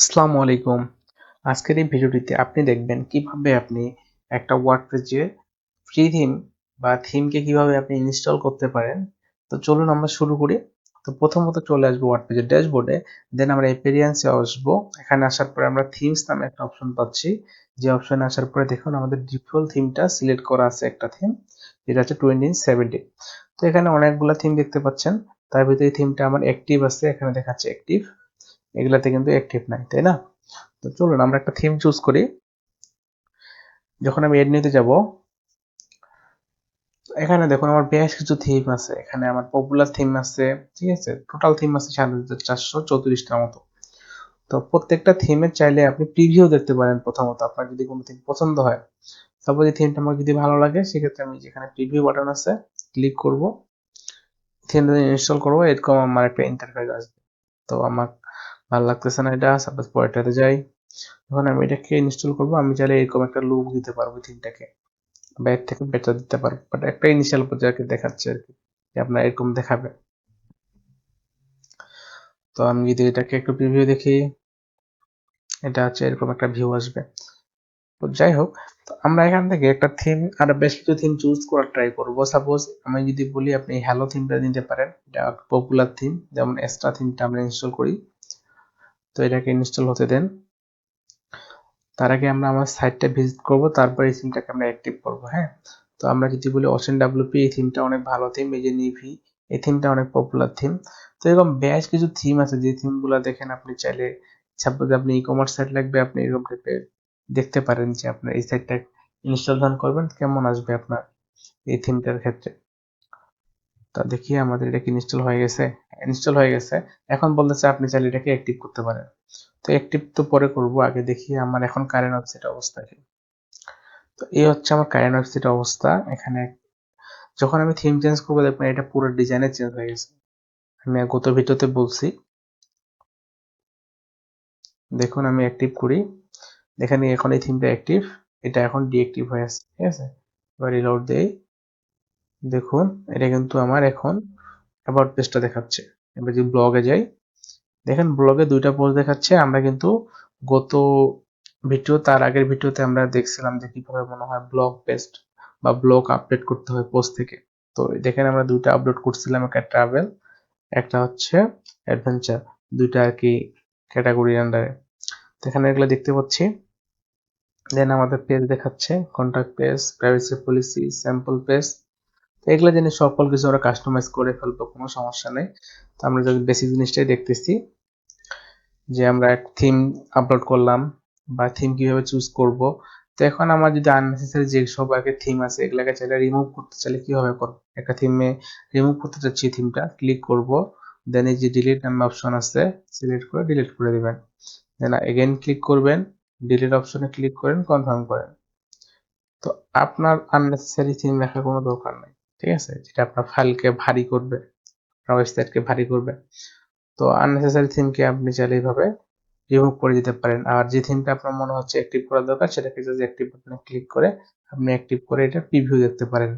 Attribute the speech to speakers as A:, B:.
A: আসসালামু আলাইকুম। আজকের এই ভিডিওটিতে আপনি দেখবেন কিভাবে আপনি একটা ওয়ার্ডপ্রেসে ফ্রি থিম বা থিমকে কিভাবে আপনি ইনস্টল করতে পারেন। তো চলুন আমরা শুরু করি। তো প্রথমত চলে আসবো ওয়ার্ডপ্রেসের ড্যাশবোর্ডে, দেন আমরা অ্যাপিয়ারেন্সে আসবো। এখানে আসার পরে আমরা থিমস নামে একটা অপশন পাচ্ছি। যে অপশনে আসার পরে দেখুন আমাদের ডিফল্ট থিমটা সিলেক্ট করা আছে একটা থিম, যেটা হচ্ছে 2070। তো এখানে অনেকগুলো থিম দেখতে পাচ্ছেন, তার ভিতরে এই থিমটা আমার অ্যাক্টিভ আছে, এখানে দেখাচ্ছে অ্যাক্টিভ। এগুলাতে কিন্তু অ্যাক্টিভ নাই, তাই না? তো চলুন আমরা একটা থিম চুজ করি। যখন আমি এড নিতে যাব, এখানে দেখুন আমার বেশ কিছু থিম আছে। এখানে আমার পপুলার থিম আছে, ঠিক আছে? টোটাল থিম আছে 7434টার মতো। তো প্রত্যেকটা থিমের চাইলে আপনি প্রিভিউ দেখতে পারেন। প্রথমত আপনার যদি কোনো থিম পছন্দ হয়, সাপোজ এই থিমটা আমার যদি ভালো লাগে, সেক্ষেত্রে আমি যেখানে প্রিভিউ বাটন আছে ক্লিক করব, থিমটা ইনস্টল করবো, এরকম আমার একটা ইন্টারফেস আসবে। তো আমার ভালো লাগতেছে না এটা, সাপোজ পরেরটাতে যাই। যখন আমি এটাকে ইনস্টল করব, আমি চাইলে এরকম একটা লুক দিতে পারবো থিমটাকে, বাইরে থেকে বেটার দিতে পারবো, বাট একটা ইনিশিয়াল পর্যায়ে দেখাচ্ছে আর কি, যে আপনার এরকম দেখাবে। তো আমি যদি এটাকে একটু প্রিভিউ দেখি, এটা হচ্ছে এরকম একটা ভিউ আসবে। তো যাই হোক, তো আমরা এখান থেকে একটা থিম আর বেশ কিছু থিম চুজ করার ট্রাই করব। সাপোজ আমি যদি বলি আপনি হ্যালো থিমটা নিতে পারেন, এটা পপুলার থিম, যেমন এক্সট্রা থিমটা আমরা ইনস্টল করি। তো এটাকে ইনস্টল হতে দেন। তার আগে আমরা আমার সাইটটা ভিজিট করব, তারপর এই থিমটাকে আমরা অ্যাক্টিভ করব। হ্যাঁ, তো আমরা যদি বলি ওশেন ডাব্লিউপি, এই থিমটা অনেক ভালো থিম। এই যে নিভি, এই থিমটা অনেক পপুলার থিম। তো এরকম বেশ কিছু থিম আছে, যে থিমগুলো দেখেন আপনি চাইলে, সাপোজ আপনি ই কমার্স সাইট লাগবে, আপনি এরকম টাইপের দেখতে পারেন যে আপনার এই সাইটটা ইনস্টল যখন করবেন কেমন আসবে আপনার এই থিমটার ক্ষেত্রে। তা দেখি আমাদের এটা কি ইনস্টল হয়ে গেছে। ইনস্টল হয়ে গেছে। এখন বলতেছে আপনি চাইলে এটাকে অ্যাক্টিভ করতে পারেন। তো অ্যাক্টিভ তো পরে করব, আগে দেখি আমার এখন কারেন্ট ওয়েবসাইট অবস্থা কি। তো এই হচ্ছে আমার কারেন্ট ওয়েবসাইট অবস্থা। এখানে যখন আমি থিম চেঞ্জ করবো, দেখবেন এটা পুরো ডিজাইনে চেঞ্জ হয়ে গেছে। আমি গত ভিডিওতে বলছি। দেখুন আমি অ্যাক্টিভ করি, দেখেন এখন এই থিমটা অ্যাক্টিভ, এটা এখন ডিঅ্যাক্টিভ হয়ে আছে, ঠিক আছে? এবার রিলোড দেই, দেখুন এটা কিন্তু আমার এখন অ্যাবাউট পেজটা দেখাচ্ছে। এবার যদি ব্লগে যাই, দেখেন ব্লগে দুইটা পোস্ট দেখাচ্ছে। আমরা কিন্তু গত ভিডিও, তার আগের ভিডিওতে আমরা দেখছিলাম যে কিভাবে মনে হয় ব্লগ পেস্ট বা ব্লগ আপডেট করতে হয় পোস্ট থেকে। তো দেখেন আমরা দুইটা আপলোড করছিলাম, একটা ট্রাভেল, একটা হচ্ছে অ্যাডভেঞ্চার, দুইটা আর কি ক্যাটাগরির আন্ডারে। তো এখানে এগুলো দেখতে পাচ্ছি। দেন আমাদের পেজ দেখাচ্ছে, contact page, privacy policy, sample page. তো এগুলো জিনিস সকল কিছু আমরা কাস্টমাইজ করে ফেলবো, কোনো সমস্যা নেই। তো আমরা যদি বেসিক জিনিসটাই দেখতেছি, যে আমরা এক থিম আপলোড করলাম বা থিম কিভাবে চুজ করব। তো এখন আমার যদি আননেসেসারি যে সব আগে থিম আছে, এগুলাকে চাইলে রিমুভ করতে চাইলে কিভাবে করব। একটা থিমে রিমুভ করতে চাচ্ছি, থিমটা ক্লিক করব, দেন এই যে ডিলিট নামে অপশন আছে, সিলেক্ট করে ডিলিট করে দিবেন। দেন এগেইন ক্লিক করবেন, ডিলিট অপশনে ক্লিক করেন, কনফার্ম করেন। তো আপনার আননেসেসারি থিম রাখার কোনো দরকার নেই, ঠিক আছে? যেটা আপনার ফাইলকে ভারী করবে, আপনার ওয়েবসাইটকে ভারী করবে। তো আননেসেসারি থিমকে আপনি চাইলে এইভাবে রিমুভ করে দিতে পারেন। আর যে থিমটা আপনার মনে হচ্ছে অ্যাক্টিভ করা দরকার, সেটাকে জাস্ট অ্যাক্টিভ বাটনে ক্লিক করে আপনি অ্যাক্টিভ করে এটা প্রিভিউ দেখতে পারেন।